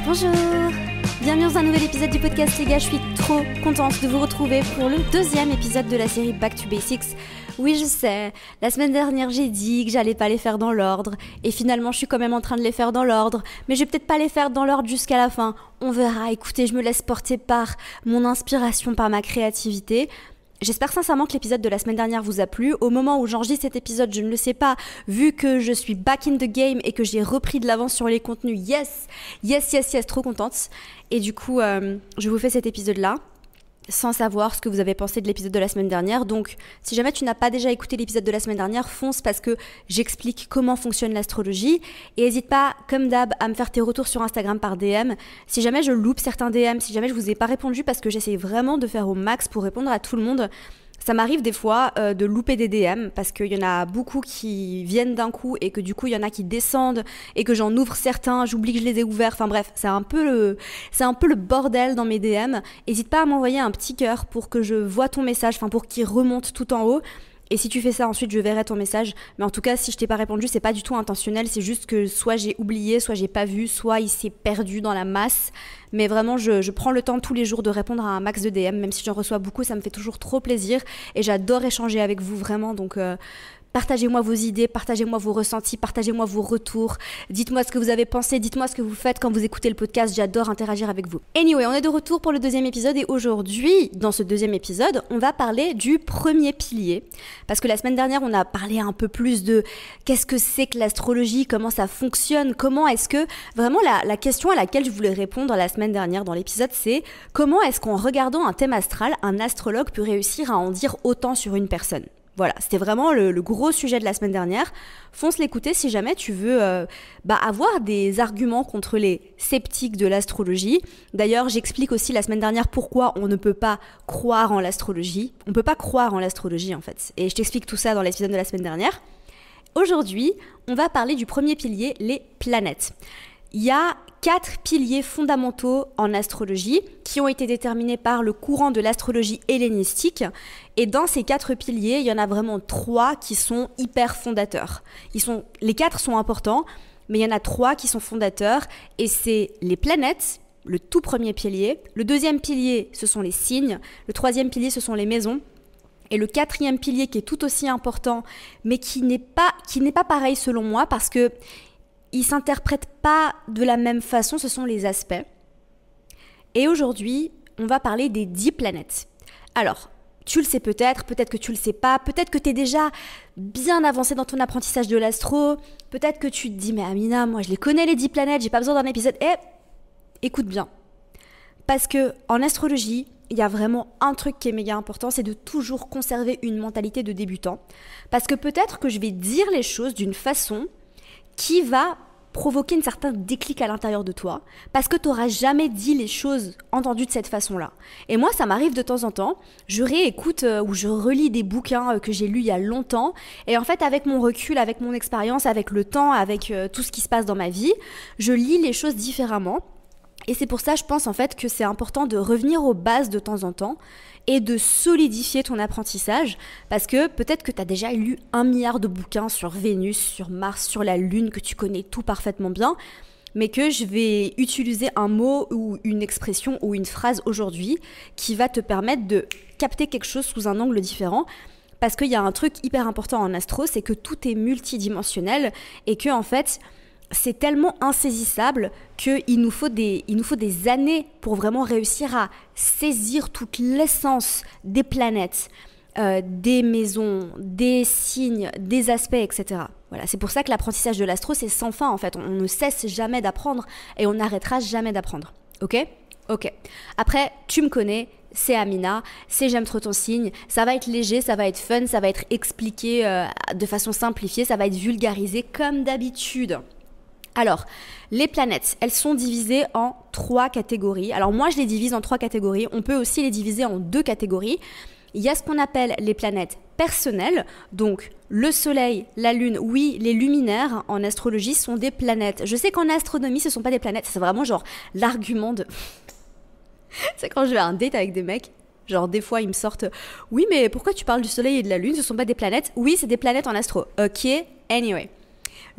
Bonjour, bienvenue dans un nouvel épisode du podcast les gars, je suis trop contente de vous retrouver pour le deuxième épisode de la série Back to Basics. Oui je sais, la semaine dernière j'ai dit que j'allais pas les faire dans l'ordre et finalement je suis quand même en train de les faire dans l'ordre, mais je vais peut-être pas les faire dans l'ordre jusqu'à la fin, on verra, écoutez je me laisse porter par mon inspiration, par ma créativité. J'espère sincèrement que l'épisode de la semaine dernière vous a plu. Au moment où j'enregistre cet épisode, je ne le sais pas, vu que je suis back in the game et que j'ai repris de l'avance sur les contenus. Yes, trop contente. Et du coup, je vous fais cet épisode-là, sans savoir ce que vous avez pensé de l'épisode de la semaine dernière. Donc, si jamais tu n'as pas déjà écouté l'épisode de la semaine dernière, fonce parce que j'explique comment fonctionne l'astrologie. Et n'hésite pas, comme d'hab, à me faire tes retours sur Instagram par DM. Si jamais je loupe certains DM, si jamais je vous ai pas répondu parce que j'essaie vraiment de faire au max pour répondre à tout le monde, ça m'arrive des fois de louper des DM parce qu'il y en a beaucoup qui viennent d'un coup et que du coup il y en a qui descendent et que j'en ouvre certains, j'oublie que je les ai ouverts, enfin bref, c'est un peu le bordel dans mes DM. N'hésite pas à m'envoyer un petit cœur pour que je vois ton message, enfin pour qu'il remonte tout en haut. Et si tu fais ça, ensuite je verrai ton message. Mais en tout cas, si je t'ai pas répondu, c'est pas du tout intentionnel. C'est juste que soit j'ai oublié, soit j'ai pas vu, soit il s'est perdu dans la masse. Mais vraiment, je prends le temps tous les jours de répondre à un max de DM. Même si j'en reçois beaucoup, ça me fait toujours trop plaisir. Et j'adore échanger avec vous, vraiment. Donc partagez-moi vos idées, partagez-moi vos ressentis, partagez-moi vos retours. Dites-moi ce que vous avez pensé, dites-moi ce que vous faites quand vous écoutez le podcast. J'adore interagir avec vous. Anyway, on est de retour pour le deuxième épisode et aujourd'hui, dans ce deuxième épisode, on va parler du premier pilier. Parce que la semaine dernière, on a parlé un peu plus de qu'est-ce que c'est que l'astrologie, comment ça fonctionne, comment est-ce que... Vraiment, la question à laquelle je voulais répondre la semaine dernière dans l'épisode, c'est comment est-ce qu'en regardant un thème astral, un astrologue peut réussir à en dire autant sur une personne ? Voilà, c'était vraiment le gros sujet de la semaine dernière. Fonce l'écouter si jamais tu veux avoir des arguments contre les sceptiques de l'astrologie. D'ailleurs, j'explique aussi la semaine dernière pourquoi on ne peut pas croire en l'astrologie. On ne peut pas croire en l'astrologie en fait. Et je t'explique tout ça dans l'épisode de la semaine dernière. Aujourd'hui, on va parler du premier pilier, les planètes. Il y a 4 piliers fondamentaux en astrologie qui ont été déterminés par le courant de l'astrologie hellénistique. Et dans ces 4 piliers, il y en a vraiment 3 qui sont hyper fondateurs. Les 4 sont importants, mais il y en a 3 qui sont fondateurs. Et c'est les planètes, le tout premier pilier. Le deuxième pilier, ce sont les signes. Le troisième pilier, ce sont les maisons. Et le quatrième pilier qui est tout aussi important, mais qui n'est pas pareil selon moi parce que ils ne s'interprètent pas de la même façon, ce sont les aspects. Et aujourd'hui, on va parler des 10 planètes. Alors, tu le sais peut-être que tu le sais pas, peut-être que tu es déjà bien avancé dans ton apprentissage de l'astro, peut-être que tu te dis « Mais Amina, moi je les connais les 10 planètes, j'ai pas besoin d'un épisode. » Écoute bien. Parce qu'en astrologie, il y a vraiment un truc qui est méga important, c'est de toujours conserver une mentalité de débutant. Parce que peut-être que je vais dire les choses d'une façon qui va provoquer un certain déclic à l'intérieur de toi, parce que tu n'auras jamais dit les choses entendues de cette façon-là. Et moi, ça m'arrive de temps en temps, je réécoute ou je relis des bouquins que j'ai lus il y a longtemps, et en fait, avec mon recul, avec mon expérience, avec le temps, avec tout ce qui se passe dans ma vie, je lis les choses différemment. Et c'est pour ça, je pense en fait que c'est important de revenir aux bases de temps en temps et de solidifier ton apprentissage parce que peut-être que tu as déjà lu 1 milliard de bouquins sur Vénus, sur Mars, sur la Lune, que tu connais tout parfaitement bien, mais que je vais utiliser un mot ou une expression ou une phrase aujourd'hui qui va te permettre de capter quelque chose sous un angle différent. Parce qu'il y a un truc hyper important en astro, c'est que tout est multidimensionnel et que en fait... c'est tellement insaisissable qu'il nous faut des années pour vraiment réussir à saisir toute l'essence des planètes, des maisons, des signes, des aspects, etc. Voilà, c'est pour ça que l'apprentissage de l'astro, c'est sans fin en fait. On ne cesse jamais d'apprendre et on n'arrêtera jamais d'apprendre. Ok ? Ok. Après, tu me connais, c'est Amina, c'est J'aime trop ton signe. Ça va être léger, ça va être fun, ça va être expliqué de façon simplifiée, ça va être vulgarisé comme d'habitude. Alors, les planètes, elles sont divisées en 3 catégories. Alors moi, je les divise en 3 catégories. On peut aussi les diviser en 2 catégories. Il y a ce qu'on appelle les planètes personnelles, donc le soleil, la lune, oui, les luminaires en astrologie sont des planètes. Je sais qu'en astronomie, ce ne sont pas des planètes, c'est vraiment genre l'argument de... c'est quand je vais à un date avec des mecs, genre des fois ils me sortent « Oui, mais pourquoi tu parles du soleil et de la lune, ce ne sont pas des planètes ?» Oui, c'est des planètes en astro. Ok, anyway.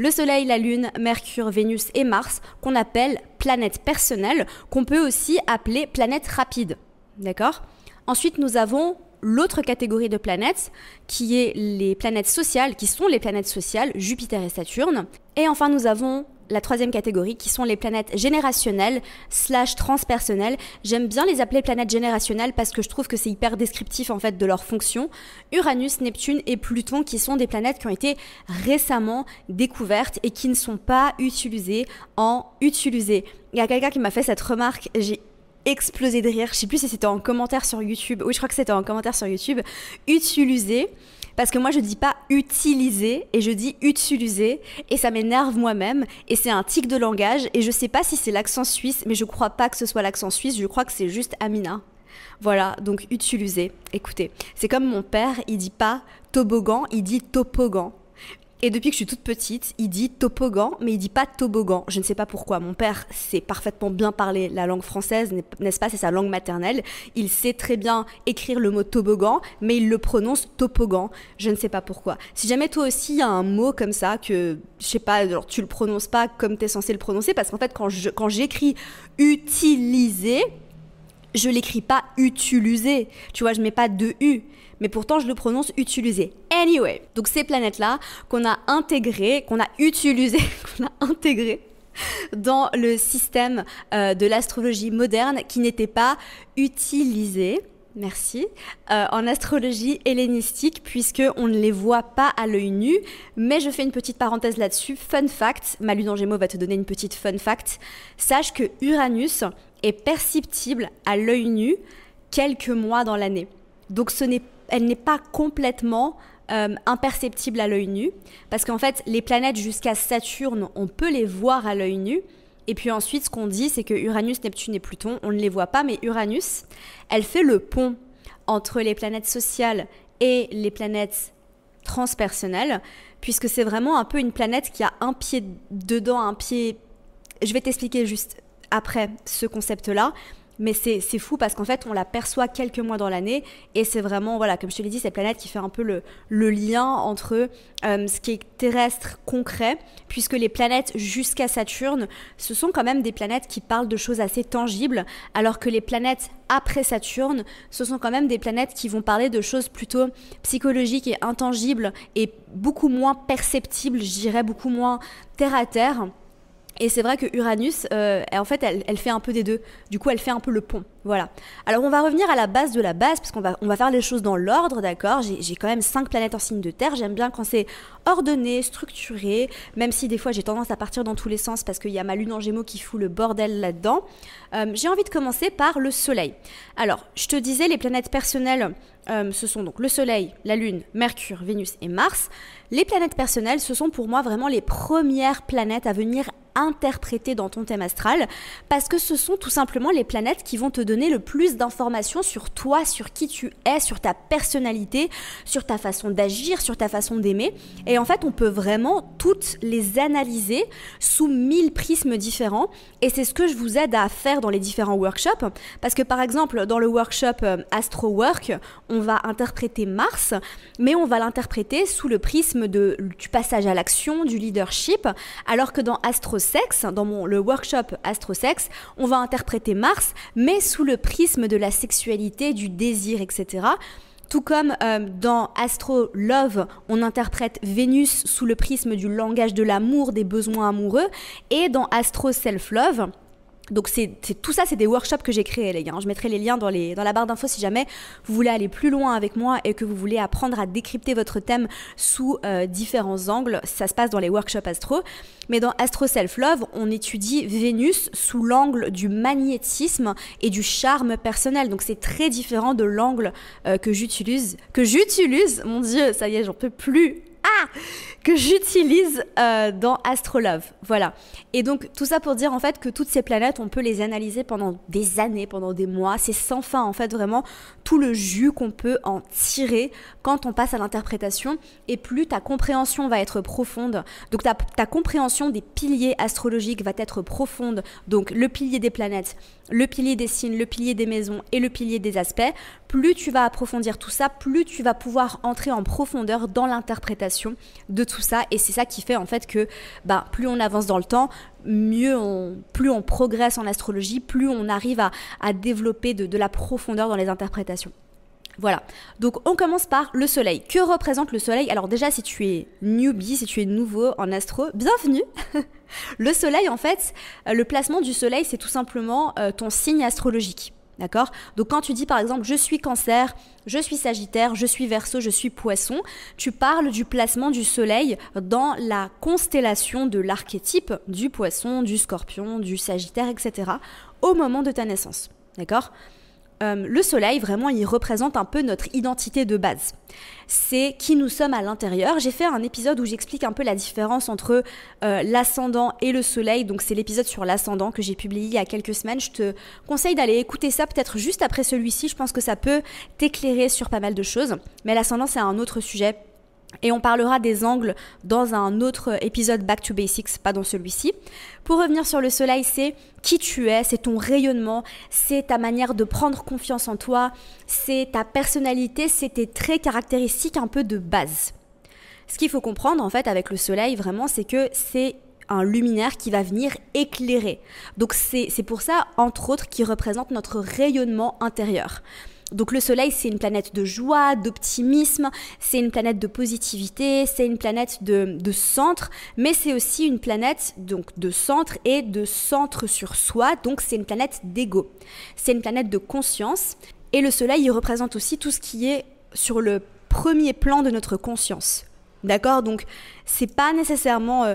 Le soleil, la lune, Mercure, Vénus et Mars, qu'on appelle planètes planètes personnelles qu'on peut aussi appeler planètes rapides. D'accord ? Ensuite, nous avons l'autre catégorie de planètes qui est les planètes sociales, qui sont les planètes sociales, Jupiter et Saturne. Et enfin, nous avons la troisième catégorie qui sont les planètes générationnelles / transpersonnelles. J'aime bien les appeler planètes générationnelles parce que je trouve que c'est hyper descriptif en fait de leur fonction. Uranus, Neptune et Pluton qui sont des planètes qui ont été récemment découvertes et qui ne sont pas utilisées en utilisées. Il y a quelqu'un qui m'a fait cette remarque, j'ai explosé de rire, je sais plus si c'était en commentaire sur YouTube, oui je crois que c'était en commentaire sur YouTube, utiliser, parce que moi je dis pas utiliser et je dis utiliser et ça m'énerve moi-même et c'est un tic de langage et je sais pas si c'est l'accent suisse mais je crois pas que ce soit l'accent suisse, je crois que c'est juste Amina. Voilà, donc utiliser, écoutez, c'est comme mon père, il dit pas toboggan, il dit topogan. Et depuis que je suis toute petite, il dit toboggan, mais il dit pas toboggan. Je ne sais pas pourquoi. Mon père sait parfaitement bien parler la langue française, n'est-ce pas? C'est sa langue maternelle. Il sait très bien écrire le mot toboggan, mais il le prononce topogan. Je ne sais pas pourquoi. Si jamais toi aussi, il y a un mot comme ça que, je sais pas, alors tu le prononces pas comme tu es censé le prononcer, parce qu'en fait, quand j'écris utiliser, je l'écris pas utiliser. Tu vois, je mets pas de U. Mais pourtant je le prononce utiliser. Anyway, donc ces planètes-là qu'on a intégrées, qu'on a utilisées, qu'on a intégrées dans le système de l'astrologie moderne qui n'était pas utilisées, merci, en astrologie hellénistique puisqu'on ne les voit pas à l'œil nu. Mais je fais une petite parenthèse là-dessus. Fun fact, ma lune en Gémeaux va te donner une petite fun fact. Sache que Uranus est perceptible à l'œil nu quelques mois dans l'année. Donc elle n'est pas complètement imperceptible à l'œil nu, parce qu'en fait, les planètes jusqu'à Saturne, on peut les voir à l'œil nu, et puis ensuite, ce qu'on dit, c'est que Uranus, Neptune et Pluton, on ne les voit pas, mais Uranus, elle fait le pont entre les planètes sociales et les planètes transpersonnelles, puisque c'est vraiment un peu une planète qui a un pied dedans, un pied... Je vais t'expliquer juste après ce concept-là, mais c'est fou parce qu'en fait, on la perçoit quelques mois dans l'année et c'est vraiment, voilà, comme je te l'ai dit, cette planète qui fait un peu le lien entre ce qui est terrestre concret, puisque les planètes jusqu'à Saturne, ce sont quand même des planètes qui parlent de choses assez tangibles, alors que les planètes après Saturne, ce sont quand même des planètes qui vont parler de choses plutôt psychologiques et intangibles et beaucoup moins perceptibles, je dirais, beaucoup moins terre à terre. Et c'est vrai que Uranus, en fait, elle fait un peu des deux. Du coup, elle fait un peu le pont. Voilà. Alors, on va revenir à la base de la base, parce qu'on va faire les choses dans l'ordre, d'accord ? J'ai quand même 5 planètes en signe de terre. J'aime bien quand c'est ordonné, structuré, même si des fois, j'ai tendance à partir dans tous les sens, parce qu'il y a ma lune en Gémeaux qui fout le bordel là-dedans. J'ai envie de commencer par le Soleil. Alors, je te disais, les planètes personnelles, ce sont donc le Soleil, la Lune, Mercure, Vénus et Mars. Les planètes personnelles, ce sont pour moi vraiment les premières planètes à venir interpréter dans ton thème astral, parce que ce sont tout simplement les planètes qui vont te donner le plus d'informations sur toi, sur qui tu es, sur ta personnalité, sur ta façon d'agir, sur ta façon d'aimer. Et en fait, on peut vraiment toutes les analyser sous 1000 prismes différents. Et c'est ce que je vous aide à faire dans les différents workshops. Parce que par exemple, dans le workshop Astro Work, on va interpréter Mars, mais on va l'interpréter sous le prisme du passage à l'action, du leadership, alors que dans Astro Sex, dans le workshop Astro Sex, on va interpréter Mars, mais sous le prisme de la sexualité, du désir, etc. Tout comme dans Astro Love, on interprète Vénus sous le prisme du langage de l'amour, des besoins amoureux, et dans Astro Self Love, donc tout ça, c'est des workshops que j'ai créés, les gars. Je mettrai les liens dans la barre d'infos si jamais vous voulez aller plus loin avec moi et que vous voulez apprendre à décrypter votre thème sous différents angles. Ça se passe dans les workshops astro. Mais dans Astro Self Love, on étudie Vénus sous l'angle du magnétisme et du charme personnel. Donc c'est très différent de l'angle que j'utilise. Mon Dieu, ça y est, j'en peux plus. Que j'utilise dans Astrolove. Voilà. Et donc, tout ça pour dire en fait que toutes ces planètes, on peut les analyser pendant des années, pendant des mois. C'est sans fin, en fait, vraiment tout le jus qu'on peut en tirer quand on passe à l'interprétation. Et plus ta compréhension va être profonde. Donc, ta compréhension des piliers astrologiques va être profonde. Donc, le pilier des planètes, le pilier des signes, le pilier des maisons et le pilier des aspects. plus tu vas approfondir tout ça, plus tu vas pouvoir entrer en profondeur dans l'interprétation de tout ça. Et c'est ça qui fait en fait que plus on avance dans le temps, plus on progresse en astrologie, plus on arrive à développer de la profondeur dans les interprétations. Voilà, donc on commence par le soleil. Que représente le soleil? Alors déjà, si tu es newbie, si tu es nouveau en astro, bienvenue. Le soleil, en fait, le placement du soleil, c'est tout simplement ton signe astrologique. D'accord? Donc quand tu dis par exemple je suis Cancer, je suis Sagittaire, je suis Verseau, je suis Poisson, tu parles du placement du soleil dans la constellation de l'archétype du Poisson, du Scorpion, du Sagittaire, etc. au moment de ta naissance. D'accord? Le soleil, vraiment, il représente un peu notre identité de base. C'est qui nous sommes à l'intérieur. J'ai fait un épisode où j'explique un peu la différence entre l'ascendant et le soleil. Donc c'est l'épisode sur l'ascendant que j'ai publié il y a quelques semaines. Je te conseille d'aller écouter ça peut-être juste après celui-ci. Je pense que ça peut t'éclairer sur pas mal de choses. Mais l'ascendant, c'est un autre sujet. Et on parlera des angles dans un autre épisode Back to Basics, pas dans celui-ci. Pour revenir sur le soleil, c'est qui tu es, c'est ton rayonnement, c'est ta manière de prendre confiance en toi, c'est ta personnalité, c'est tes traits caractéristiques un peu de base. Ce qu'il faut comprendre en fait avec le soleil vraiment, c'est que c'est un luminaire qui va venir éclairer. Donc c'est pour ça, entre autres, qui représente notre rayonnement intérieur. Donc le soleil, c'est une planète de joie, d'optimisme, c'est une planète de positivité, c'est une planète de centre, mais c'est aussi une planète donc, de centre et de centre sur soi, donc c'est une planète d'ego. C'est une planète de conscience, et le soleil, il représente aussi tout ce qui est sur le premier plan de notre conscience. D'accord? Donc c'est pas nécessairement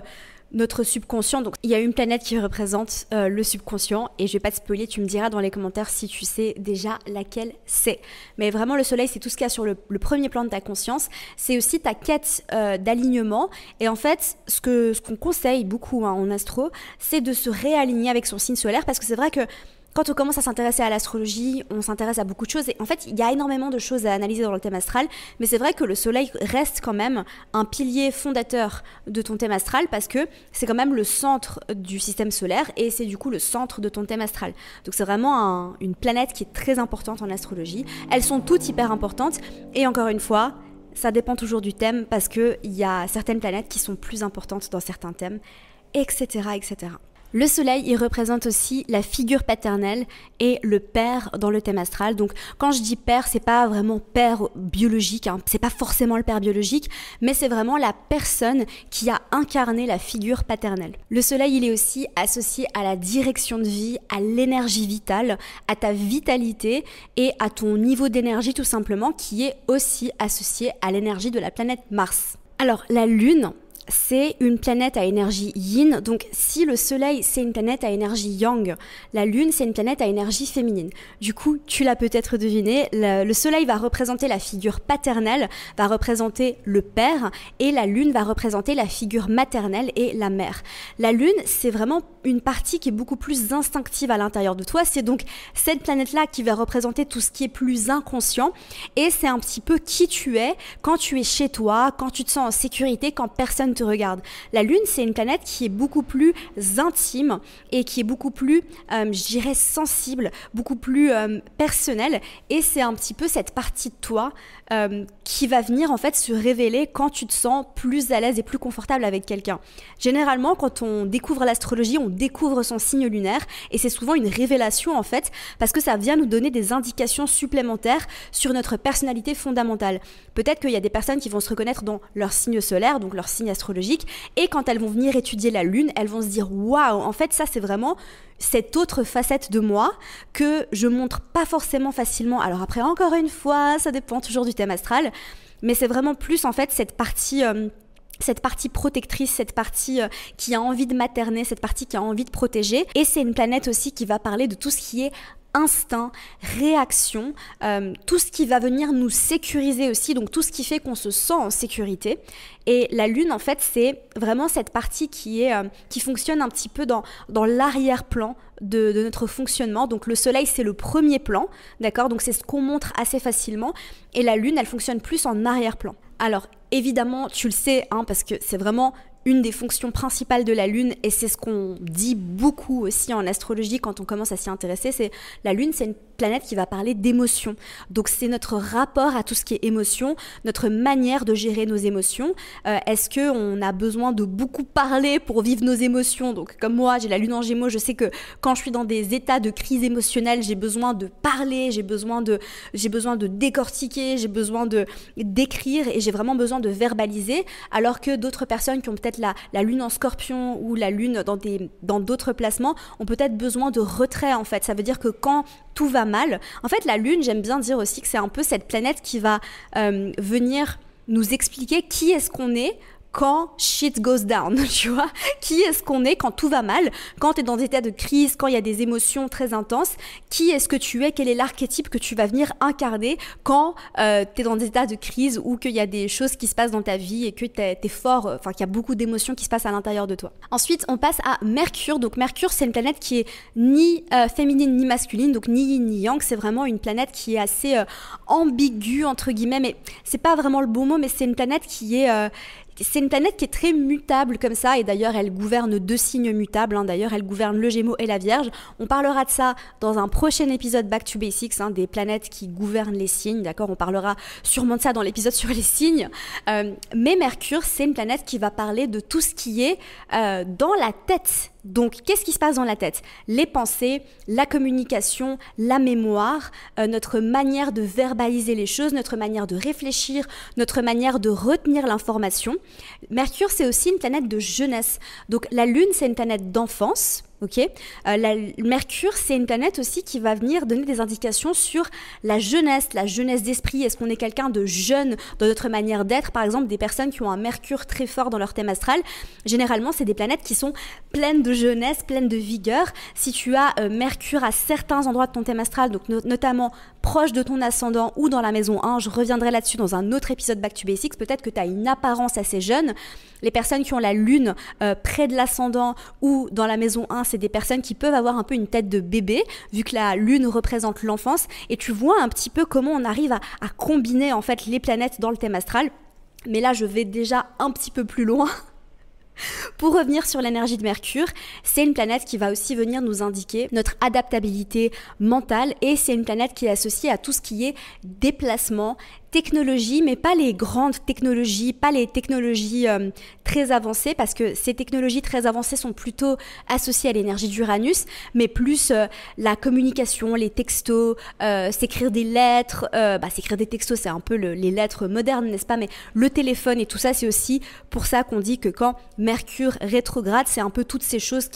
notre subconscient, donc il y a une planète qui représente le subconscient et je vais pas te spoiler, tu me diras dans les commentaires si tu sais déjà laquelle c'est. Mais vraiment le soleil c'est tout ce qu'il y a sur le premier plan de ta conscience, c'est aussi ta quête d'alignement et en fait ce qu'on conseille beaucoup en astro, c'est de se réaligner avec son signe solaire parce que c'est vrai que quand on commence à s'intéresser à l'astrologie, on s'intéresse à beaucoup de choses et en fait, il y a énormément de choses à analyser dans le thème astral, mais c'est vrai que le soleil reste quand même un pilier fondateur de ton thème astral parce que c'est quand même le centre du système solaire et c'est du coup le centre de ton thème astral. Donc c'est vraiment une planète qui est très importante en astrologie. Elles sont toutes hyper importantes et encore une fois, ça dépend toujours du thème parce qu'il y a certaines planètes qui sont plus importantes dans certains thèmes, etc., etc. Le soleil, il représente aussi la figure paternelle et le père dans le thème astral. Donc, quand je dis père, c'est pas vraiment père biologique, hein. C'est pas forcément le père biologique, mais c'est vraiment la personne qui a incarné la figure paternelle. Le soleil, il est aussi associé à la direction de vie, à l'énergie vitale, à ta vitalité et à ton niveau d'énergie tout simplement, qui est aussi associé à l'énergie de la planète Mars. Alors, la Lune, c'est une planète à énergie yin, donc si le soleil c'est une planète à énergie yang, la lune c'est une planète à énergie féminine. Du coup, tu l'as peut-être deviné, le soleil va représenter la figure paternelle, va représenter le père, et la lune va représenter la figure maternelle et la mère. La lune, c'est vraiment une partie qui est beaucoup plus instinctive à l'intérieur de toi, c'est donc cette planète-là qui va représenter tout ce qui est plus inconscient, et c'est un petit peu qui tu es quand tu es chez toi, quand tu te sens en sécurité, quand personne te regarde. La Lune, c'est une planète qui est beaucoup plus intime et qui est beaucoup plus, je dirais, sensible, beaucoup plus personnelle. Et c'est un petit peu cette partie de toi qui va venir en fait se révéler quand tu te sens plus à l'aise et plus confortable avec quelqu'un. Généralement, quand on découvre l'astrologie, on découvre son signe lunaire et c'est souvent une révélation en fait parce que ça vient nous donner des indications supplémentaires sur notre personnalité fondamentale. Peut-être qu'il y a des personnes qui vont se reconnaître dans leur signe solaire, donc leur signe astrologique, et quand elles vont venir étudier la lune, elles vont se dire waouh, en fait ça c'est vraiment cette autre facette de moi que je montre pas forcément facilement. Alors après encore une fois, ça dépend toujours du thème astral, mais c'est vraiment plus en fait cette partie protectrice, cette partie qui a envie de materner, cette partie qui a envie de protéger. Et c'est une planète aussi qui va parler de tout ce qui est instinct, réaction, tout ce qui va venir nous sécuriser aussi, donc tout ce qui fait qu'on se sent en sécurité. Et la lune, en fait, c'est vraiment cette partie qui fonctionne un petit peu dans l'arrière-plan de notre fonctionnement. Donc le soleil, c'est le premier plan, d'accord? Donc c'est ce qu'on montre assez facilement. Et la lune, elle fonctionne plus en arrière-plan. Alors évidemment, tu le sais, hein, parce que c'est vraiment une des fonctions principales de la Lune, et c'est ce qu'on dit beaucoup aussi en astrologie quand on commence à s'y intéresser, c'est la Lune, c'est une planète qui va parler d'émotions. Donc c'est notre rapport à tout ce qui est émotion, notre manière de gérer nos émotions. Est-ce qu'on a besoin de beaucoup parler pour vivre nos émotions? Donc comme moi, j'ai la lune en Gémeaux, je sais que quand je suis dans des états de crise émotionnelle, j'ai besoin de parler, j'ai besoin de décortiquer, j'ai besoin d'écrire et j'ai vraiment besoin de verbaliser, alors que d'autres personnes qui ont peut-être la lune en Scorpion ou la lune dans d'autres placements ont peut-être besoin de retrait en fait. Ça veut dire que quand tout va mal, en fait la lune, j'aime bien dire aussi que c'est un peu cette planète qui va venir nous expliquer qui est-ce qu'on est quand shit goes down, tu vois, qui est-ce qu'on est quand tout va mal, quand tu es dans des états de crise, quand il y a des émotions très intenses, qui est-ce que tu es, quel est l'archétype que tu vas venir incarner quand tu es dans des états de crise ou qu'il y a des choses qui se passent dans ta vie et que t'es fort, enfin qu'il y a beaucoup d'émotions qui se passent à l'intérieur de toi. Ensuite, on passe à Mercure. Donc Mercure, c'est une planète qui est ni féminine ni masculine, donc ni yin ni yang, c'est vraiment une planète qui est assez ambiguë entre guillemets, mais c'est pas vraiment le bon mot, mais c'est une planète qui est très mutable comme ça, et d'ailleurs elle gouverne 2 signes mutables, d'ailleurs elle gouverne le Gémeaux et la Vierge. On parlera de ça dans un prochain épisode Back to Basics, des planètes qui gouvernent les signes, d'accord? On parlera sûrement de ça dans l'épisode sur les signes. Mais Mercure, c'est une planète qui va parler de tout ce qui est dans la tête. Donc, qu'est-ce qui se passe dans la tête? Les pensées, la communication, la mémoire, notre manière de verbaliser les choses, notre manière de réfléchir, notre manière de retenir l'information. Mercure, c'est aussi une planète de jeunesse. Donc, la Lune, c'est une planète d'enfance. Okay. Mercure, c'est une planète aussi qui va venir donner des indications sur la jeunesse d'esprit. Est-ce qu'on est quelqu'un de jeune dans notre manière d'être? Par exemple, des personnes qui ont un Mercure très fort dans leur thème astral, généralement, c'est des planètes qui sont pleines de jeunesse, pleines de vigueur. Si tu as Mercure à certains endroits de ton thème astral, donc notamment proche de ton ascendant ou dans la maison 1, je reviendrai là-dessus dans un autre épisode Back to Basics, peut-être que tu as une apparence assez jeune. Les personnes qui ont la lune près de l'ascendant ou dans la maison 1, c'est des personnes qui peuvent avoir un peu une tête de bébé, vu que la lune représente l'enfance, et tu vois un petit peu comment on arrive à combiner en fait les planètes dans le thème astral. Mais là, je vais déjà un petit peu plus loin. Pour revenir sur l'énergie de Mercure, c'est une planète qui va aussi venir nous indiquer notre adaptabilité mentale, et c'est une planète qui est associée à tout ce qui est déplacement, technologie, mais pas les grandes technologies, pas les technologies très avancées, parce que ces technologies très avancées sont plutôt associées à l'énergie d'Uranus, mais plus la communication, les textos, s'écrire des lettres, s'écrire des textos, c'est un peu les lettres modernes, n'est-ce pas? Mais le téléphone et tout ça, c'est aussi pour ça qu'on dit que quand Mercure rétrograde, c'est un peu toutes ces choses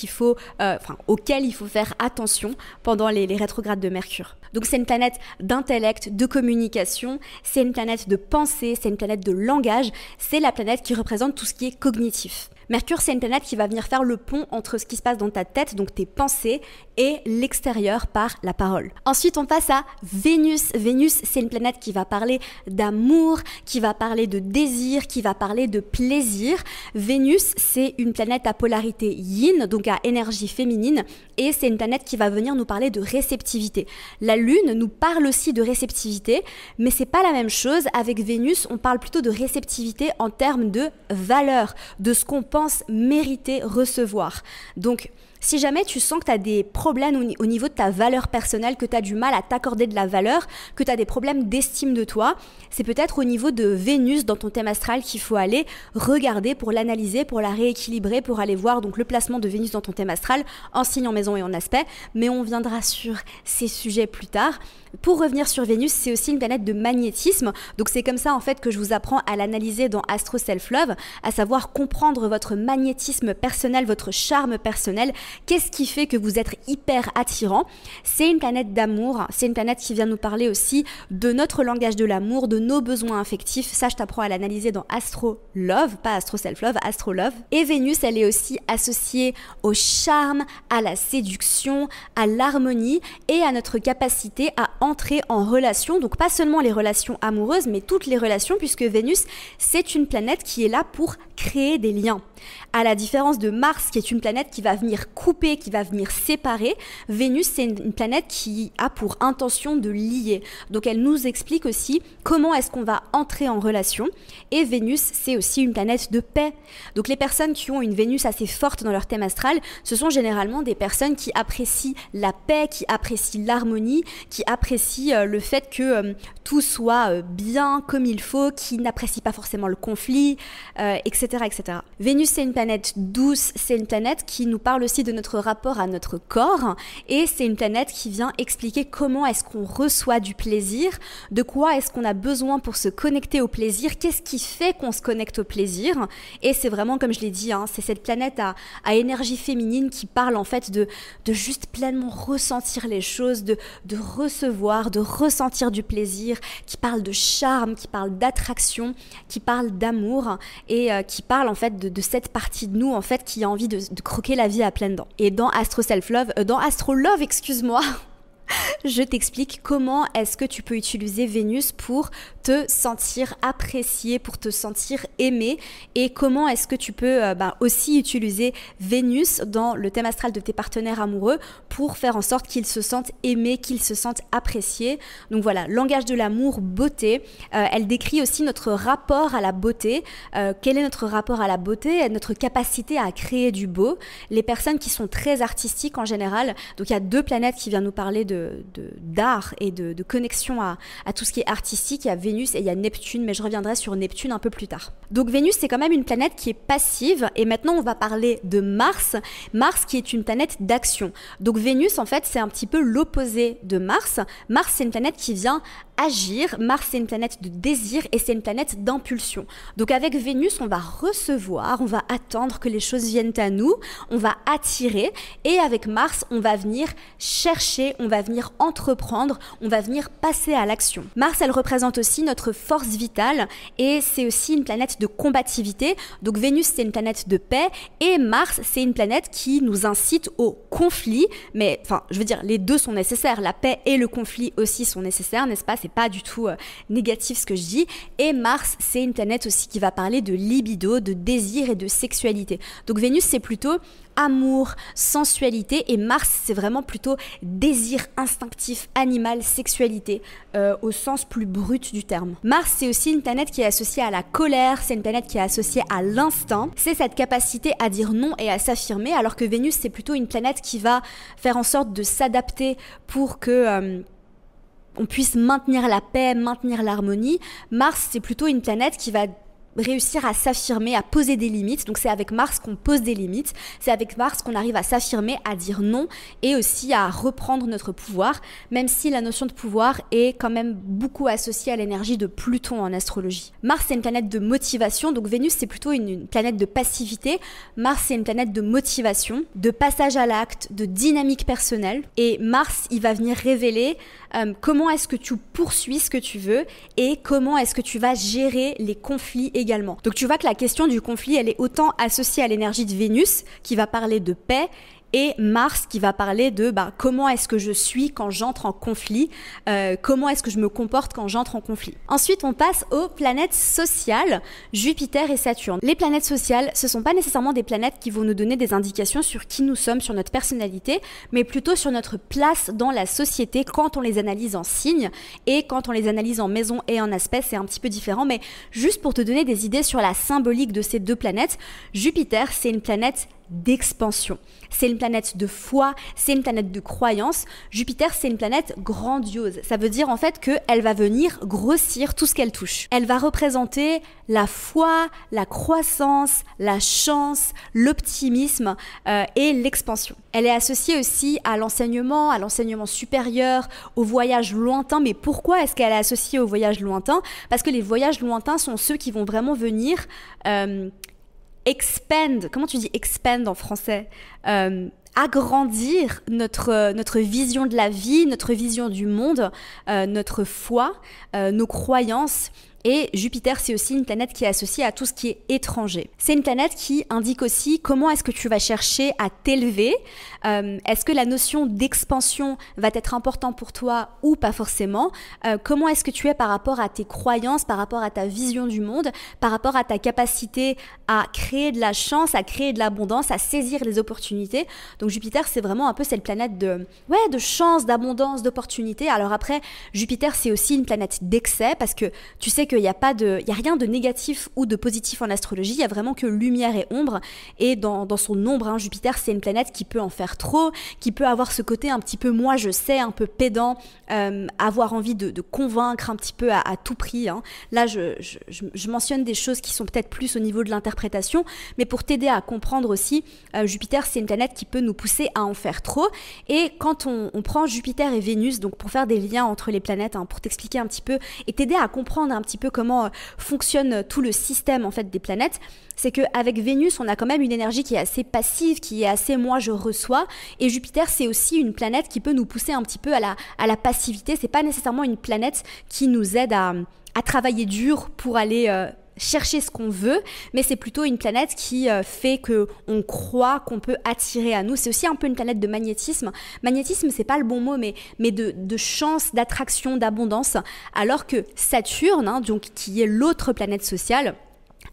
auxquelles il faut faire attention pendant les rétrogrades de Mercure. Donc c'est une planète d'intellect, de communication, c'est une planète de pensée, c'est une planète de langage, c'est la planète qui représente tout ce qui est cognitif. Mercure, c'est une planète qui va venir faire le pont entre ce qui se passe dans ta tête, donc tes pensées, et l'extérieur par la parole. Ensuite, on passe à Vénus. Vénus, c'est une planète qui va parler d'amour, qui va parler de désir, qui va parler de plaisir. Vénus, c'est une planète à polarité yin, donc à énergie féminine, et c'est une planète qui va venir nous parler de réceptivité. La Lune nous parle aussi de réceptivité, mais c'est pas la même chose. Avec Vénus, on parle plutôt de réceptivité en termes de valeur, de ce qu'on pense mériter recevoir. Donc, si jamais tu sens que tu as des problèmes au niveau de ta valeur personnelle, que tu as du mal à t'accorder de la valeur, que tu as des problèmes d'estime de toi, c'est peut-être au niveau de Vénus dans ton thème astral qu'il faut aller regarder pour l'analyser, pour la rééquilibrer, pour aller voir donc le placement de Vénus dans ton thème astral en signe, en maison et en aspect. Mais on viendra sur ces sujets plus tard. Pour revenir sur Vénus, c'est aussi une planète de magnétisme. Donc c'est comme ça en fait que je vous apprends à l'analyser dans Astro Self Love, à savoir comprendre votre magnétisme personnel, votre charme personnel. Qu'est-ce qui fait que vous êtes hyper attirant? C'est une planète d'amour, c'est une planète qui vient nous parler aussi de notre langage de l'amour, de nos besoins affectifs. Ça, je t'apprends à l'analyser dans Astro Love, pas Astro Self Love, Astro Love. Et Vénus, elle est aussi associée au charme, à la séduction, à l'harmonie et à notre capacité à entrer en relation. Donc pas seulement les relations amoureuses, mais toutes les relations, puisque Vénus, c'est une planète qui est là pour créer des liens. À la différence de Mars, qui est une planète qui va venir couper, qui va venir séparer. Vénus, c'est une planète qui a pour intention de lier. Donc elle nous explique aussi comment est-ce qu'on va entrer en relation. Et Vénus, c'est aussi une planète de paix. Donc les personnes qui ont une Vénus assez forte dans leur thème astral, ce sont généralement des personnes qui apprécient la paix, qui apprécient l'harmonie, qui apprécient le fait que tout soit bien comme il faut, qui n'apprécient pas forcément le conflit, etc., etc. Vénus, c'est une planète douce, c'est une planète qui nous parle aussi de notre rapport à notre corps, et c'est une planète qui vient expliquer comment est-ce qu'on reçoit du plaisir, de quoi est-ce qu'on a besoin pour se connecter au plaisir, qu'est-ce qui fait qu'on se connecte au plaisir. Et c'est vraiment, comme je l'ai dit, c'est cette planète à énergie féminine qui parle en fait de juste pleinement ressentir les choses, de recevoir, de ressentir du plaisir, qui parle de charme, qui parle d'attraction, qui parle d'amour, et qui parle en fait de cette partie de nous en fait qui a envie de croquer la vie à pleines dents. Et dans Astro Love, excuse-moi, je t'explique comment est-ce que tu peux utiliser Vénus pour te sentir apprécié, pour te sentir aimé, et comment est-ce que tu peux aussi utiliser Vénus dans le thème astral de tes partenaires amoureux pour faire en sorte qu'ils se sentent aimés, qu'ils se sentent appréciés. Donc voilà, langage de l'amour, beauté. Elle décrit aussi notre rapport à la beauté. Quel est notre rapport à la beauté? Notre capacité à créer du beau. Les personnes qui sont très artistiques en général, donc il y a 2 planètes qui viennent nous parler d'art et de connexion à tout ce qui est artistique. Il y a Vénus et il y a Neptune, mais je reviendrai sur Neptune un peu plus tard. Donc Vénus, c'est quand même une planète qui est passive, et maintenant on va parler de Mars. Mars qui est une planète d'action. Donc Vénus, en fait, c'est un petit peu l'opposé de Mars. Mars, c'est une planète qui vient agir. Mars, c'est une planète de désir et c'est une planète d'impulsion. Donc avec Vénus, on va recevoir, on va attendre que les choses viennent à nous, on va attirer, et avec Mars, on va venir chercher, on va venir entreprendre, on va venir passer à l'action. Mars, elle représente aussi notre force vitale, et c'est aussi une planète de combativité. Donc Vénus, c'est une planète de paix, et Mars, c'est une planète qui nous incite au conflit, mais enfin, je veux dire, les deux sont nécessaires, la paix et le conflit aussi sont nécessaires, n'est-ce pas? C'est pas du tout négatif ce que je dis. Et Mars, c'est une planète aussi qui va parler de libido, de désir et de sexualité. Donc Vénus, c'est plutôt amour, sensualité, et Mars, c'est vraiment plutôt désir instinctif, animal, sexualité, au sens plus brut du terme. Mars, c'est aussi une planète qui est associée à la colère, c'est une planète qui est associée à l'instinct, c'est cette capacité à dire non et à s'affirmer, alors que Vénus, c'est plutôt une planète qui va faire en sorte de s'adapter pour que on puisse maintenir la paix, maintenir l'harmonie. Mars, c'est plutôt une planète qui va réussir à s'affirmer, à poser des limites. Donc c'est avec Mars qu'on pose des limites, c'est avec Mars qu'on arrive à s'affirmer, à dire non, et aussi à reprendre notre pouvoir, même si la notion de pouvoir est quand même beaucoup associée à l'énergie de Pluton en astrologie. Mars, c'est une planète de motivation, donc Vénus, c'est plutôt une planète de passivité. Mars, c'est une planète de motivation, de passage à l'acte, de dynamique personnelle, et Mars, il va venir révéler comment est-ce que tu poursuis ce que tu veux, et comment est-ce que tu vas gérer les conflits également. Donc tu vois que la question du conflit, elle est autant associée à l'énergie de Vénus, qui va parler de paix, et Mars qui va parler de comment est-ce que je suis quand j'entre en conflit, comment est-ce que je me comporte quand j'entre en conflit. Ensuite, on passe aux planètes sociales, Jupiter et Saturne. Les planètes sociales, ce ne sont pas nécessairement des planètes qui vont nous donner des indications sur qui nous sommes, sur notre personnalité, mais plutôt sur notre place dans la société quand on les analyse en signes, et quand on les analyse en maison et en aspect, c'est un petit peu différent, mais juste pour te donner des idées sur la symbolique de ces 2 planètes, Jupiter, c'est une planète d'expansion. C'est une planète de foi, c'est une planète de croyance. Jupiter, c'est une planète grandiose. Ça veut dire en fait qu'elle va venir grossir tout ce qu'elle touche. Elle va représenter la foi, la croissance, la chance, l'optimisme et l'expansion. Elle est associée aussi à l'enseignement supérieur, au voyage lointain. Mais pourquoi est-ce qu'elle est associée au voyage lointain? Parce que les voyages lointains sont ceux qui vont vraiment venir expand, comment tu dis expand en français, agrandir notre vision de la vie, notre vision du monde, notre foi, nos croyances, Et Jupiter, c'est aussi une planète qui est associée à tout ce qui est étranger. C'est une planète qui indique aussi comment est-ce que tu vas chercher à t'élever. Est-ce que la notion d'expansion va être importante pour toi ou pas forcément? Comment est-ce que tu es par rapport à tes croyances, par rapport à ta vision du monde, par rapport à ta capacité à créer de la chance, à créer de l'abondance, à saisir les opportunités. Donc Jupiter, c'est vraiment un peu cette planète de chance, d'abondance, d'opportunités. Alors après, Jupiter, c'est aussi une planète d'excès parce que tu sais qu'il n'y a rien de négatif ou de positif en astrologie, il y a vraiment que lumière et ombre. Et dans son ombre, Jupiter, c'est une planète qui peut en faire trop, qui peut avoir ce côté un petit peu moi je sais, un peu pédant, avoir envie de convaincre un petit peu à tout prix. Là, je mentionne des choses qui sont peut-être plus au niveau de l'interprétation, mais pour t'aider à comprendre aussi, Jupiter, c'est une planète qui peut nous pousser à en faire trop. Et quand on prend Jupiter et Vénus, donc pour faire des liens entre les planètes, pour t'expliquer un petit peu et t'aider à comprendre un petit peu comment fonctionne tout le système en fait des planètes, c'est qu'avec Vénus, on a quand même une énergie qui est assez passive, qui est assez moi je reçois, et Jupiter, c'est aussi une planète qui peut nous pousser un petit peu à la passivité. C'est pas nécessairement une planète qui nous aide à travailler dur pour aller chercher ce qu'on veut, mais c'est plutôt une planète qui fait qu'on croit qu'on peut attirer à nous. C'est aussi un peu une planète de magnétisme. Magnétisme, c'est pas le bon mot, mais de chance, d'attraction, d'abondance, alors que Saturne, donc qui est l'autre planète sociale,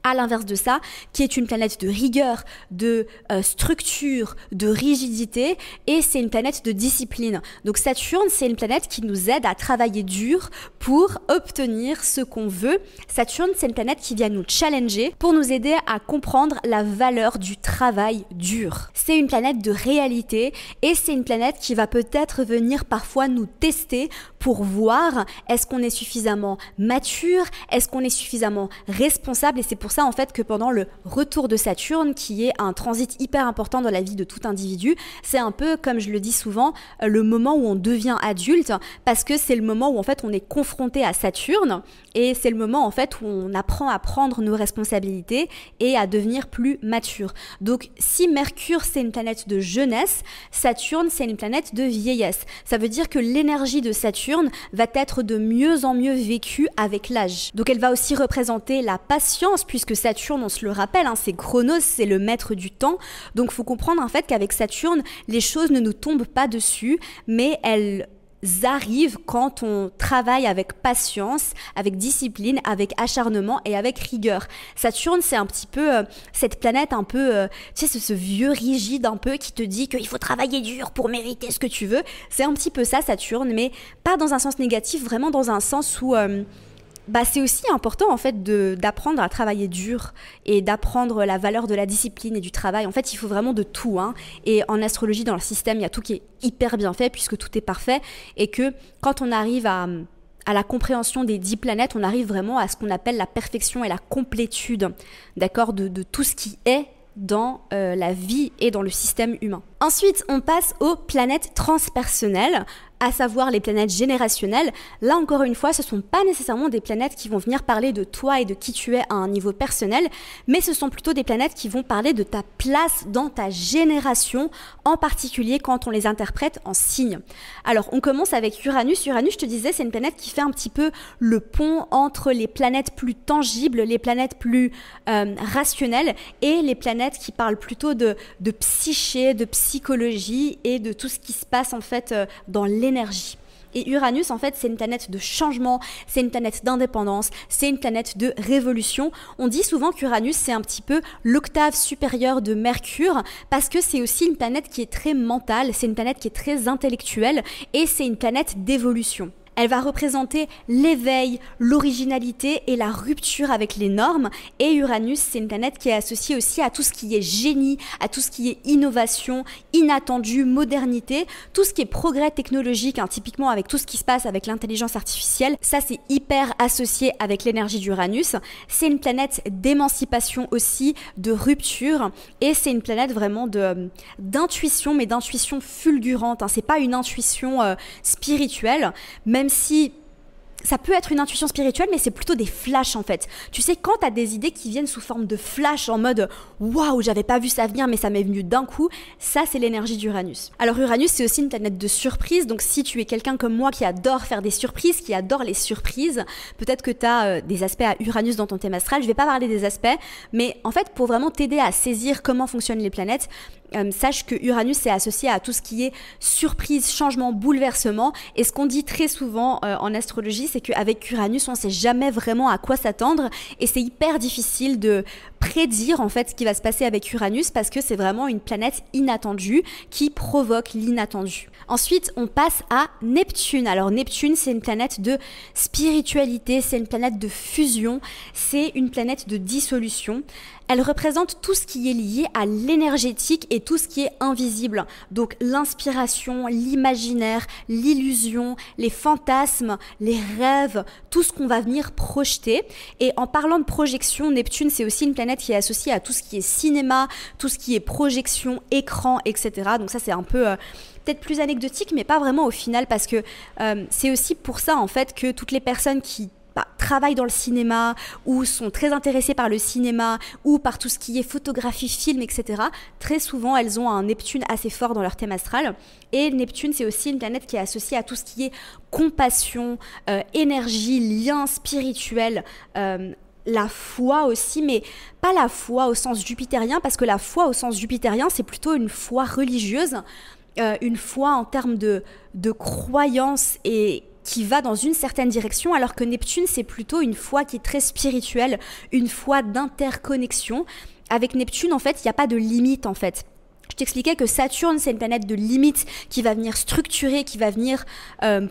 à l'inverse de ça, qui est une planète de rigueur, de structure, de rigidité, et c'est une planète de discipline. Donc Saturne, c'est une planète qui nous aide à travailler dur pour obtenir ce qu'on veut. Saturne, c'est une planète qui vient nous challenger pour nous aider à comprendre la valeur du travail dur. C'est une planète de réalité et c'est une planète qui va peut-être venir parfois nous tester pour voir est-ce qu'on est suffisamment mature, est-ce qu'on est suffisamment responsable, et c'est pour ça en fait que pendant le retour de Saturne, qui est un transit hyper important dans la vie de tout individu, c'est un peu, comme je le dis souvent, le moment où on devient adulte, parce que c'est le moment où en fait on est confronté à Saturne, et c'est le moment en fait où on apprend à prendre nos responsabilités et à devenir plus mature. Donc si Mercure c'est une planète de jeunesse, Saturne c'est une planète de vieillesse. Ça veut dire que l'énergie de Saturne va être de mieux en mieux vécue avec l'âge. Donc elle va aussi représenter la patience, puisque Saturne, on se le rappelle, c'est Chronos, c'est le maître du temps. Donc il faut comprendre en fait qu'avec Saturne, les choses ne nous tombent pas dessus, mais elles arrivent quand on travaille avec patience, avec discipline, avec acharnement et avec rigueur. Saturne, c'est un petit peu cette planète un peu, tu sais, ce vieux rigide un peu qui te dit qu'il faut travailler dur pour mériter ce que tu veux. C'est un petit peu ça, Saturne, mais pas dans un sens négatif, vraiment dans un sens où c'est aussi important en fait d'apprendre à travailler dur et d'apprendre la valeur de la discipline et du travail. En fait, il faut vraiment de tout. Et en astrologie, dans le système, il y a tout qui est hyper bien fait puisque tout est parfait, et que quand on arrive à la compréhension des 10 planètes, on arrive vraiment à ce qu'on appelle la perfection et la complétude, d'accord, de tout ce qui est dans la vie et dans le système humain. Ensuite, on passe aux planètes transpersonnelles, à savoir les planètes générationnelles. Là, encore une fois, ce ne sont pas nécessairement des planètes qui vont venir parler de toi et de qui tu es à un niveau personnel, mais ce sont plutôt des planètes qui vont parler de ta place dans ta génération, en particulier quand on les interprète en signes. Alors, on commence avec Uranus. Uranus, je te disais, c'est une planète qui fait un petit peu le pont entre les planètes plus tangibles, les planètes plus rationnelles, et les planètes qui parlent plutôt de psyché, de psychologie et de tout ce qui se passe en fait dans l'énergie. Et Uranus, en fait, c'est une planète de changement, c'est une planète d'indépendance, c'est une planète de révolution. On dit souvent qu'Uranus, c'est un petit peu l'octave supérieure de Mercure, parce que c'est aussi une planète qui est très mentale, c'est une planète qui est très intellectuelle, et c'est une planète d'évolution. Elle va représenter l'éveil, l'originalité et la rupture avec les normes. Et Uranus, c'est une planète qui est associée aussi à tout ce qui est génie, à tout ce qui est innovation, inattendu, modernité, tout ce qui est progrès technologique, typiquement avec tout ce qui se passe avec l'intelligence artificielle. Ça, c'est hyper associé avec l'énergie d'Uranus. C'est une planète d'émancipation aussi, de rupture. Et c'est une planète vraiment d'intuition, mais d'intuition fulgurante. C'est pas une intuition spirituelle, même si ça peut être une intuition spirituelle, mais c'est plutôt des flashs en fait. Tu sais, quand tu as des idées qui viennent sous forme de flash en mode « Waouh, j'avais pas vu ça venir, mais ça m'est venu d'un coup », ça c'est l'énergie d'Uranus. Alors Uranus, c'est aussi une planète de surprise, donc si tu es quelqu'un comme moi qui adore faire des surprises, qui adore les surprises, peut-être que tu as des aspects à Uranus dans ton thème astral. Je vais pas parler des aspects, mais en fait, pour vraiment t'aider à saisir comment fonctionnent les planètes, sache que Uranus est associé à tout ce qui est surprise, changement, bouleversement. Et ce qu'on dit très souvent en astrologie, c'est qu'avec Uranus, on ne sait jamais vraiment à quoi s'attendre. Et c'est hyper difficile de prédire en fait ce qui va se passer avec Uranus parce que c'est vraiment une planète inattendue qui provoque l'inattendu. Ensuite, on passe à Neptune. Alors Neptune, c'est une planète de spiritualité, c'est une planète de fusion, c'est une planète de dissolution. Elle représente tout ce qui est lié à l'énergétique et tout ce qui est invisible. Donc l'inspiration, l'imaginaire, l'illusion, les fantasmes, les rêves, tout ce qu'on va venir projeter. Et en parlant de projection, Neptune, c'est aussi une planète qui est associée à tout ce qui est cinéma, tout ce qui est projection, écran, etc. Donc ça, c'est un peu peut-être plus anecdotique, mais pas vraiment au final, parce que c'est aussi pour ça, en fait, que toutes les personnes qui travaillent dans le cinéma ou sont très intéressées par le cinéma ou par tout ce qui est photographie, film, etc. Très souvent, elles ont un Neptune assez fort dans leur thème astral. Et Neptune, c'est aussi une planète qui est associée à tout ce qui est compassion, énergie, lien spirituel, la foi aussi, mais pas la foi au sens jupitérien, parce que la foi au sens jupitérien, c'est plutôt une foi religieuse, une foi en termes de croyance et qui va dans une certaine direction, alors que Neptune, c'est plutôt une foi qui est très spirituelle, une foi d'interconnexion. Avec Neptune, en fait, il n'y a pas de limite, en fait. Je t'expliquais que Saturne, c'est une planète de limites qui va venir structurer, qui va venir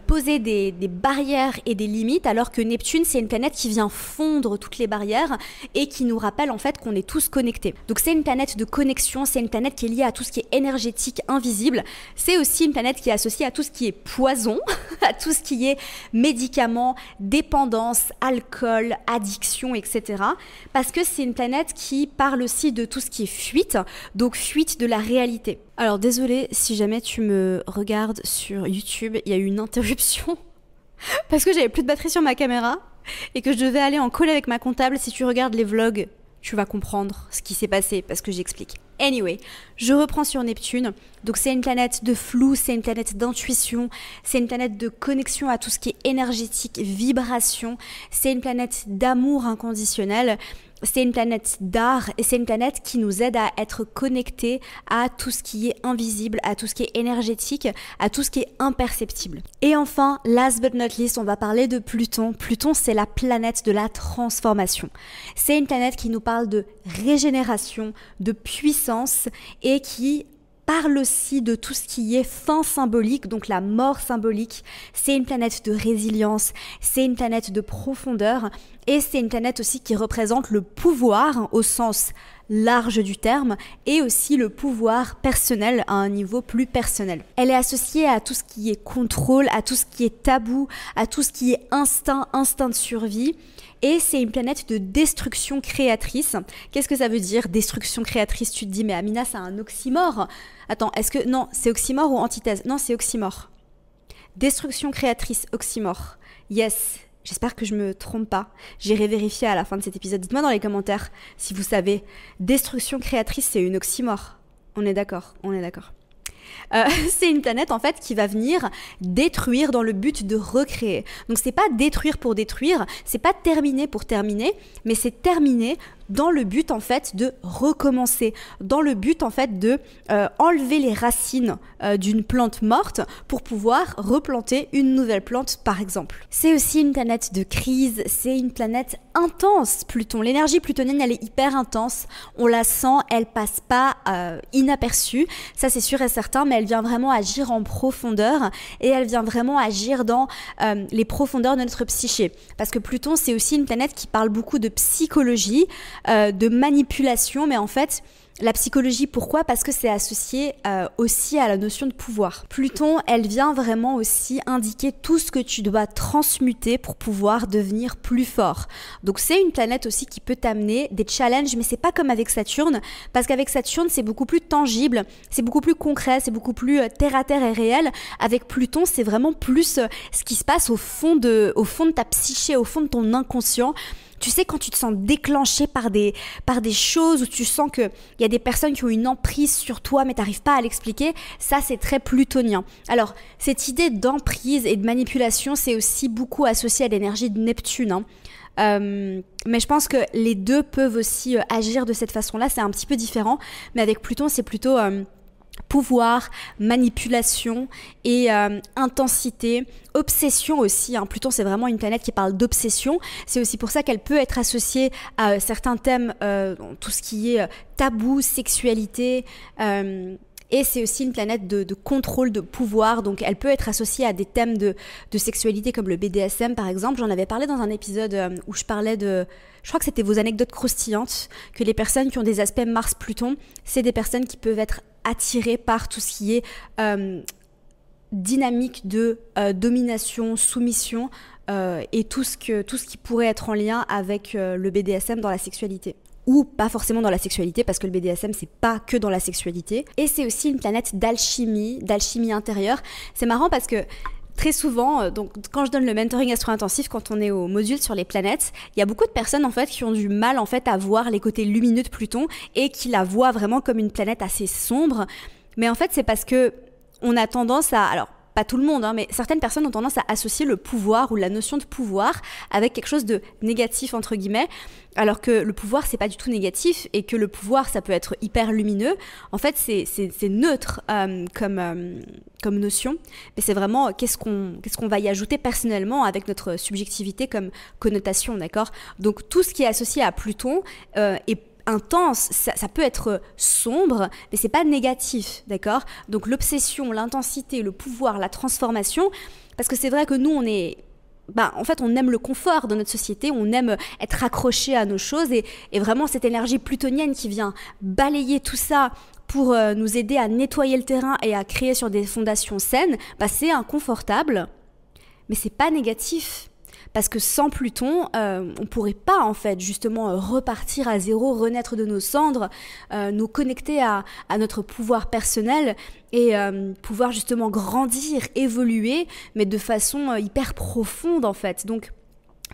poser des barrières et des limites, alors que Neptune, c'est une planète qui vient fondre toutes les barrières et qui nous rappelle en fait qu'on est tous connectés. Donc c'est une planète de connexion, c'est une planète qui est liée à tout ce qui est énergétique, invisible. C'est aussi une planète qui est associée à tout ce qui est poison, à tout ce qui est médicaments, dépendance, alcool, addiction, etc. Parce que c'est une planète qui parle aussi de tout ce qui est fuite, donc fuite de la réalité. Alors désolée si jamais tu me regardes sur YouTube, il y a eu une interruption parce que j'avais plus de batterie sur ma caméra et que je devais aller en call avec ma comptable. Si tu regardes les vlogs, tu vas comprendre ce qui s'est passé parce que j'explique. Anyway, je reprends sur Neptune. Donc c'est une planète de flou, c'est une planète d'intuition, c'est une planète de connexion à tout ce qui est énergétique, vibration, c'est une planète d'amour inconditionnel. C'est une planète d'art et c'est une planète qui nous aide à être connectés à tout ce qui est invisible, à tout ce qui est énergétique, à tout ce qui est imperceptible. Et enfin, last but not least, on va parler de Pluton. Pluton, c'est la planète de la transformation. C'est une planète qui nous parle de régénération, de puissance et qui parle aussi de tout ce qui est fin symbolique, donc la mort symbolique. C'est une planète de résilience, c'est une planète de profondeur et c'est une planète aussi qui représente le pouvoir au sens large du terme et aussi le pouvoir personnel à un niveau plus personnel. Elle est associée à tout ce qui est contrôle, à tout ce qui est tabou, à tout ce qui est instinct de survie. Et c'est une planète de destruction créatrice. Qu'est-ce que ça veut dire, destruction créatrice? Tu te dis, mais Amina, c'est un oxymore. Attends, est-ce que... Non, c'est oxymore ou antithèse? Non, c'est oxymore. Destruction créatrice, oxymore. Yes, j'espère que je me trompe pas. J'irai vérifier à la fin de cet épisode. Dites-moi dans les commentaires si vous savez. Destruction créatrice, c'est une oxymore. On est d'accord, on est d'accord. C'est une planète en fait qui va venir détruire dans le but de recréer. Donc c'est pas détruire pour détruire, c'est pas terminer pour terminer, mais c'est terminer dans le but en fait de recommencer, dans le but en fait de enlever les racines d'une plante morte pour pouvoir replanter une nouvelle plante par exemple. C'est aussi une planète de crise, c'est une planète intense Pluton. L'énergie plutonienne elle est hyper intense, on la sent, elle passe pas inaperçue, ça c'est sûr et certain, mais elle vient vraiment agir en profondeur et elle vient vraiment agir dans les profondeurs de notre psyché. Parce que Pluton c'est aussi une planète qui parle beaucoup de psychologie, de manipulation, mais en fait La psychologie, pourquoi? Parce que c'est associé aussi à la notion de pouvoir. Pluton, elle vient vraiment aussi indiquer tout ce que tu dois transmuter pour pouvoir devenir plus fort. Donc c'est une planète aussi qui peut t'amener des challenges, mais c'est pas comme avec Saturne, parce qu'avec Saturne, c'est beaucoup plus tangible, c'est beaucoup plus concret, c'est beaucoup plus terre à terre et réel. Avec Pluton, c'est vraiment plus ce qui se passe au fond de ta psyché, au fond de ton inconscient. Tu sais, quand tu te sens déclenché par des choses, où tu sens qu'il y a des personnes qui ont une emprise sur toi, mais tu n'arrives pas à l'expliquer, ça, c'est très plutonien. Alors, cette idée d'emprise et de manipulation, c'est aussi beaucoup associé à l'énergie de Neptune, hein. Mais je pense que les deux peuvent aussi agir de cette façon-là. C'est un petit peu différent, mais avec Pluton, c'est plutôt... pouvoir, manipulation et intensité, obsession aussi, hein. Pluton, c'est vraiment une planète qui parle d'obsession. C'est aussi pour ça qu'elle peut être associée à certains thèmes, tout ce qui est tabou, sexualité, et c'est aussi une planète de contrôle, de pouvoir. Donc elle peut être associée à des thèmes de sexualité comme le BDSM par exemple. J'en avais parlé dans un épisode où je parlais je crois que c'était vos anecdotes croustillantes, que les personnes qui ont des aspects Mars-Pluton, c'est des personnes qui peuvent être attirées par tout ce qui est dynamique de domination, soumission et tout ce qui pourrait être en lien avec le BDSM dans la sexualité. Ou pas forcément dans la sexualité, parce que le BDSM, c'est pas que dans la sexualité. Et c'est aussi une planète d'alchimie intérieure. C'est marrant parce que très souvent, donc quand je donne le mentoring astro-intensif, quand on est au module sur les planètes, il y a beaucoup de personnes en fait qui ont du mal en fait à voir les côtés lumineux de Pluton et qui la voient vraiment comme une planète assez sombre. Mais en fait, c'est parce que on a tendance à... Alors, pas tout le monde, hein, mais certaines personnes ont tendance à associer le pouvoir ou la notion de pouvoir avec quelque chose de négatif, entre guillemets, alors que le pouvoir, c'est pas du tout négatif et que le pouvoir, ça peut être hyper lumineux. En fait, c'est neutre comme notion, mais c'est vraiment qu'est-ce qu'on va y ajouter personnellement avec notre subjectivité comme connotation, d'accord? Donc, tout ce qui est associé à Pluton est intense, ça peut être sombre, mais c'est pas négatif, d'accord? Donc l'obsession, l'intensité, le pouvoir, la transformation, parce que c'est vrai que nous, en fait, on aime le confort dans notre société, on aime être accroché à nos choses, et vraiment cette énergie plutonienne qui vient balayer tout ça pour nous aider à nettoyer le terrain et à créer sur des fondations saines, c'est inconfortable, mais c'est pas négatif. Parce que sans Pluton, on pourrait pas en fait justement repartir à zéro, renaître de nos cendres, nous connecter à notre pouvoir personnel et pouvoir justement grandir, évoluer, mais de façon hyper profonde en fait. Donc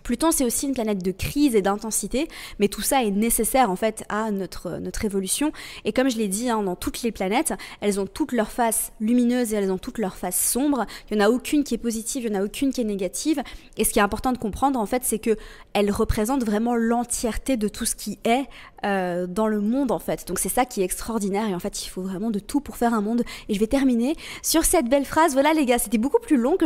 Pluton, c'est aussi une planète de crise et d'intensité, mais tout ça est nécessaire en fait à notre évolution. Et comme je l'ai dit, hein, dans toutes les planètes, elles ont toutes leurs faces lumineuses et elles ont toutes leurs faces sombres. Il n'y en a aucune qui est positive, il n'y en a aucune qui est négative. Et ce qui est important de comprendre en fait, c'est qu'elles représentent vraiment l'entièreté de tout ce qui est dans le monde en fait. Donc c'est ça qui est extraordinaire et en fait, il faut vraiment de tout pour faire un monde. Et je vais terminer sur cette belle phrase. Voilà les gars, c'était beaucoup plus long que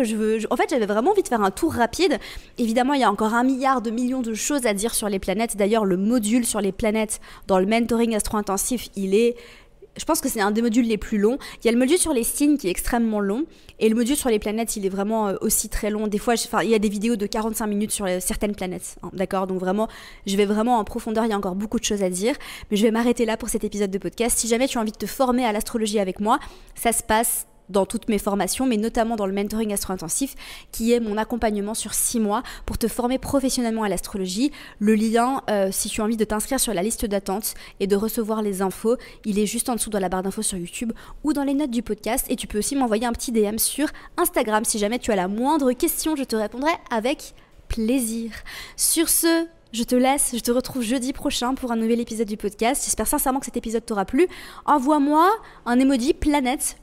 en fait, j'avais vraiment envie de faire un tour rapide. Évidemment, il y a encore 1 milliard de millions de choses à dire sur les planètes. D'ailleurs, le module sur les planètes dans le mentoring astro-intensif, je pense que c'est un des modules les plus longs. Il y a le module sur les signes qui est extrêmement long et le module sur les planètes, il est vraiment aussi très long. Des fois, il y a des vidéos de 45 minutes sur certaines planètes, hein, d'accord? Donc vraiment, je vais vraiment en profondeur, il y a encore beaucoup de choses à dire, mais je vais m'arrêter là pour cet épisode de podcast. Si jamais tu as envie de te former à l'astrologie avec moi, ça se passe dans toutes mes formations, mais notamment dans le mentoring astro-intensif, qui est mon accompagnement sur 6 mois pour te former professionnellement à l'astrologie. Le lien, si tu as envie de t'inscrire sur la liste d'attente et de recevoir les infos, il est juste en dessous dans la barre d'infos sur YouTube ou dans les notes du podcast. Et tu peux aussi m'envoyer un petit DM sur Instagram. Si jamais tu as la moindre question, je te répondrai avec plaisir. Sur ce, je te laisse, je te retrouve jeudi prochain pour un nouvel épisode du podcast. J'espère sincèrement que cet épisode t'aura plu. Envoie-moi un emoji planète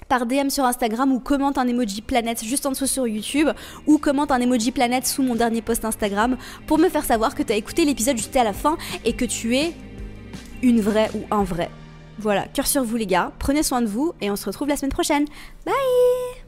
par DM sur Instagram ou commente un emoji planète juste en dessous sur YouTube ou commente un emoji planète sous mon dernier post Instagram pour me faire savoir que tu as écouté l'épisode jusqu'à la fin et que tu es une vraie ou un vrai. Voilà, cœur sur vous les gars, prenez soin de vous et on se retrouve la semaine prochaine. Bye!